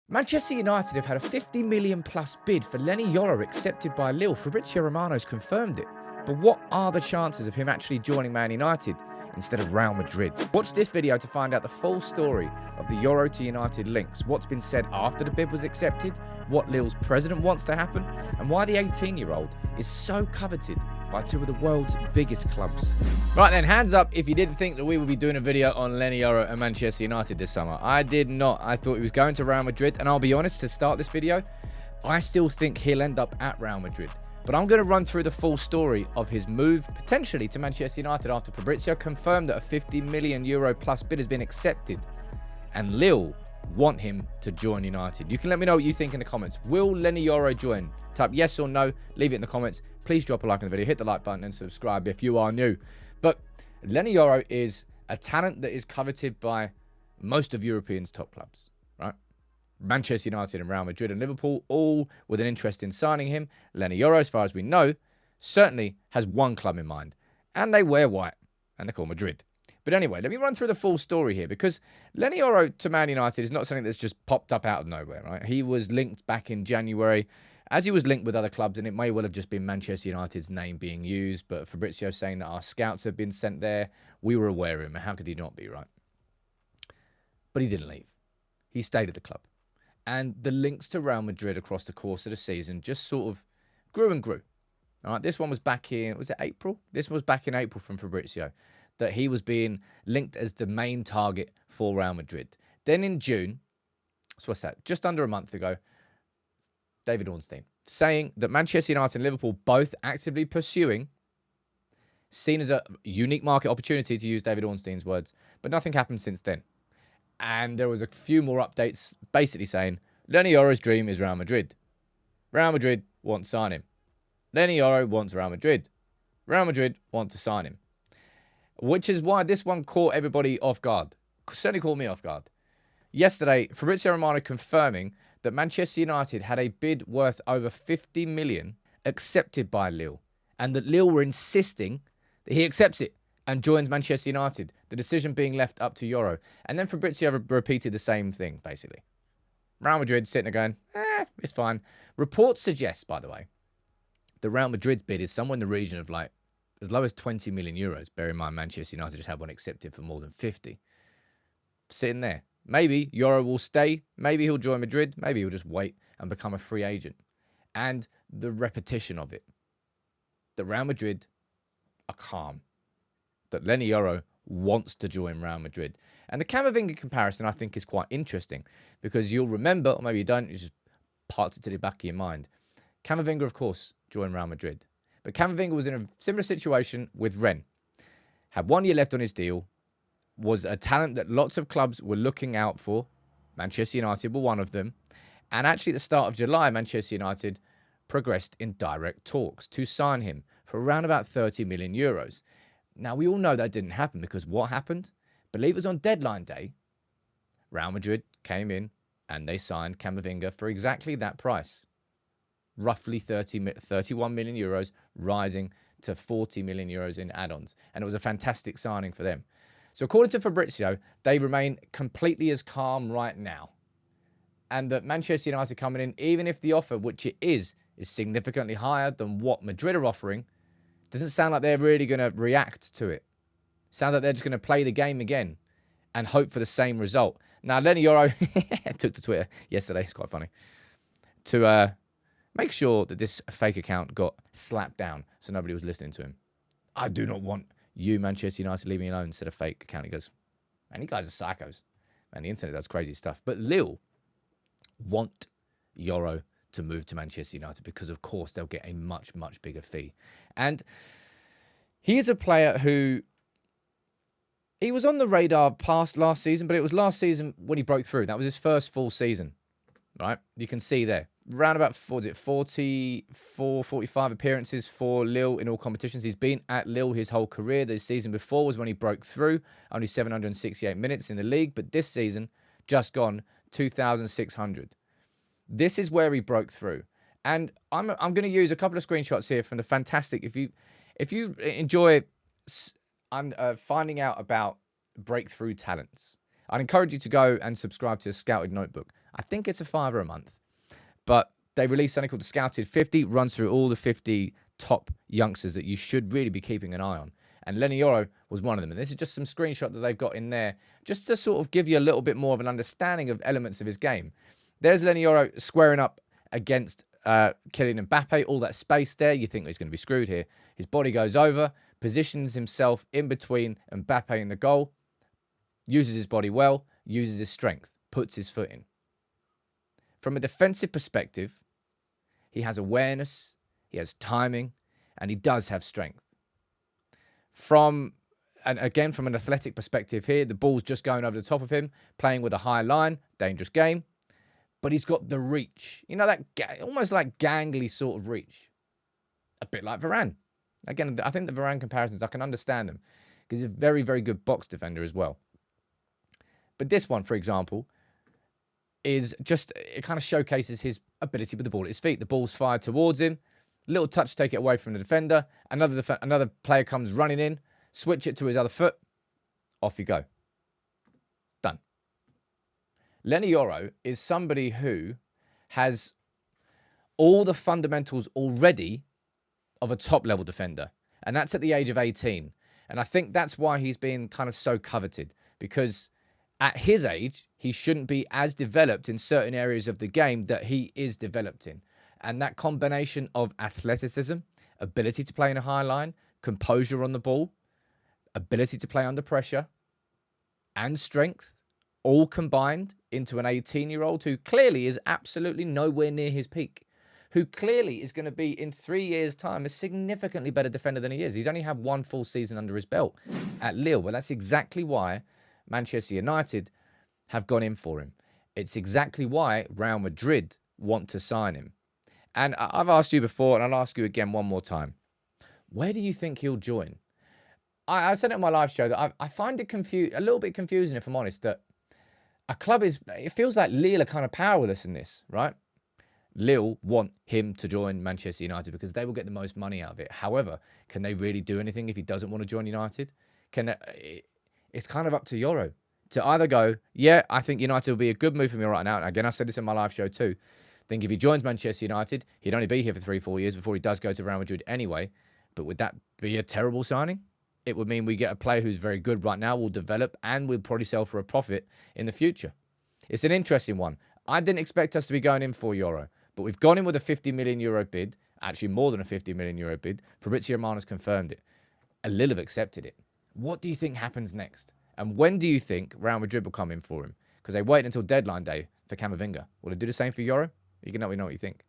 Manchester United have had a 50 million plus bid for Leny Yoro accepted by Lille. Fabrizio Romano's confirmed it. But what are the chances of him actually joining Man United instead of Real Madrid? Watch this video to find out the full story of the Yoro to United links, what's been said after the bid was accepted, what Lille's president wants to happen, and why the 18-year-old is so coveted by two of the world's biggest clubs. Right then, hands up if you didn't think that we would be doing a video on Leny Yoro and Manchester United this summer. I did not. I thought he was going to Real Madrid, and I'll be honest, to start this video, I still think he'll end up at Real Madrid. But I'm going to run through the full story of his move, potentially to Manchester United, after Fabrizio confirmed that a 50 million euro plus bid has been accepted, and Lille want him to join United. You can let me know what you think in the comments. Will Leny Yoro join? Type yes or no, leave it in the comments. Please drop a like on the video, hit the like button and subscribe if you are new. But Leny Yoro is a talent that is coveted by most of Europeans' top clubs, right? Manchester United and Real Madrid and Liverpool, all with an interest in signing him. Leny Yoro, as far as we know, certainly has one club in mind, and they wear white, and they're called Madrid. But anyway, let me run through the full story here, because Leny Yoro to Man United is not something that's just popped up out of nowhere, right? He was linked back in January, as he was linked with other clubs, and it may well have just been Manchester United's name being used, but Fabrizio saying that our scouts have been sent there. We were aware of him, and how could he not be, right? But he didn't leave. He stayed at the club. And the links to Real Madrid across the course of the season just sort of grew and grew. All right, this one was back in, was it April? This was back in April from Fabrizio, that he was being linked as the main target for Real Madrid. Then in June, so what's that? Just under a month ago, David Ornstein saying that Manchester United and Liverpool both actively pursuing, seen as a unique market opportunity, to use David Ornstein's words, but nothing happened since then. And there was a few more updates basically saying Leny Yoro's dream is Real Madrid. Real Madrid want to sign him. Leny Yoro wants Real Madrid. Real Madrid want to sign him. Which is why this one caught everybody off guard. Certainly caught me off guard. Yesterday, Fabrizio Romano confirming that Manchester United had a bid worth over 50 million accepted by Lille, and that Lille were insisting that he accepts it and joins Manchester United, the decision being left up to Yoro. And then Fabrizio repeated the same thing, basically. Real Madrid sitting there going, it's fine. Reports suggest, by the way, the Real Madrid's bid is somewhere in the region of like as low as 20 million euros. Bear in mind, Manchester United just had one accepted for more than 50. Sitting there. Maybe Yoro will stay. Maybe he'll join Madrid. Maybe he'll just wait and become a free agent. And the repetition of it. The Real Madrid are calm. That Leny Yoro wants to join Real Madrid. And the Camavinga comparison, I think, is quite interesting, because you'll remember, or maybe you don't, you just parts it to the back of your mind. Camavinga, of course, joined Real Madrid. But Camavinga was in a similar situation with Rennes. Had 1 year left on his deal, was a talent that lots of clubs were looking out for. Manchester United were one of them. And actually, at the start of July, Manchester United progressed in direct talks to sign him for around about 30 million euros. Now, we all know that didn't happen, because what happened? I believe it was on deadline day, Real Madrid came in and they signed Camavinga for exactly that price. Roughly 31 million euros, rising to 40 million euros in add-ons. And it was a fantastic signing for them. So according to Fabrizio, they remain completely as calm right now. And that Manchester United coming in, even if the offer, which it is significantly higher than what Madrid are offering, doesn't sound like they're really going to react to it. Sounds like they're just going to play the game again and hope for the same result. Now, Leny Yoro took to Twitter yesterday, it's quite funny, to make sure that this fake account got slapped down so nobody was listening to him. I do not want you, Manchester United, leave me alone, instead of fake account. He goes, man, you guys are psychos. Man, the internet does crazy stuff. But Lille want Yoro to move to Manchester United, because, of course, they'll get a much, much bigger fee. And he is a player who, he was on the radar past last season, but it was last season when he broke through. That was his first full season, right? You can see there. Round about, 44, 45 appearances for Lille in all competitions. He's been at Lille his whole career. The season before was when he broke through, only 768 minutes in the league. But this season, just gone, 2,600. This is where he broke through. And I'm going to use a couple of screenshots here from the fantastic, if you enjoy finding out about breakthrough talents, I'd encourage you to go and subscribe to Scouted Notebook. I think it's a £5 a month. But they released something called the Scouted 50, runs through all the 50 top youngsters that you should really be keeping an eye on. And Leny Yoro was one of them. And this is just some screenshots that they've got in there, just to sort of give you a little bit more of an understanding of elements of his game. There's Leny Yoro squaring up against Kylian Mbappe, all that space there. You think he's going to be screwed here. His body goes over, positions himself in between Mbappe and the goal, uses his body well, uses his strength, puts his foot in. From a defensive perspective, he has awareness, he has timing, and he does have strength. From an athletic perspective here, the ball's just going over the top of him, playing with a high line, dangerous game. But he's got the reach. You know, that almost like gangly sort of reach. A bit like Varane. Again, I think the Varane comparisons, I can understand them. Because he's a very, very good box defender as well. But this one, for example, is just, it kind of showcases his ability with the ball at his feet. The ball's fired towards him. Little touch to take it away from the defender. Another player comes running in. Switch it to his other foot. Off you go. Done. Leny Yoro is somebody who has all the fundamentals already of a top-level defender. And that's at the age of 18. And I think that's why he's been kind of so coveted. Because at his age, he shouldn't be as developed in certain areas of the game that he is developed in. And that combination of athleticism, ability to play in a high line, composure on the ball, ability to play under pressure, and strength, all combined into an 18-year-old who clearly is absolutely nowhere near his peak, who clearly is going to be, in 3 years' time, a significantly better defender than he is. He's only had one full season under his belt at Lille. Well, that's exactly why Manchester United have gone in for him. It's exactly why Real Madrid want to sign him. And I've asked you before, and I'll ask you again one more time. Where do you think he'll join? I said it on my live show that I find it a little bit confusing, if I'm honest, that a club it feels like Lille are kind of powerless in this, right? Lille want him to join Manchester United because they will get the most money out of it. However, can they really do anything if he doesn't want to join United? It's kind of up to Yoro to either go, yeah, I think United will be a good move for me right now. And again, I said this in my live show too. I think if he joins Manchester United, he'd only be here for 3-4 years before he does go to Real Madrid anyway. But would that be a terrible signing? It would mean we get a player who's very good right now, will develop, and will probably sell for a profit in the future. It's an interesting one. I didn't expect us to be going in for Yoro, but we've gone in with a €50 million bid, actually more than a €50 million bid. Fabrizio Romano's confirmed it. And Lille have accepted it. What do you think happens next? And when do you think Real Madrid will come in for him? Because they wait until deadline day for Camavinga. Will they do the same for Yoro? You can let me know what you think.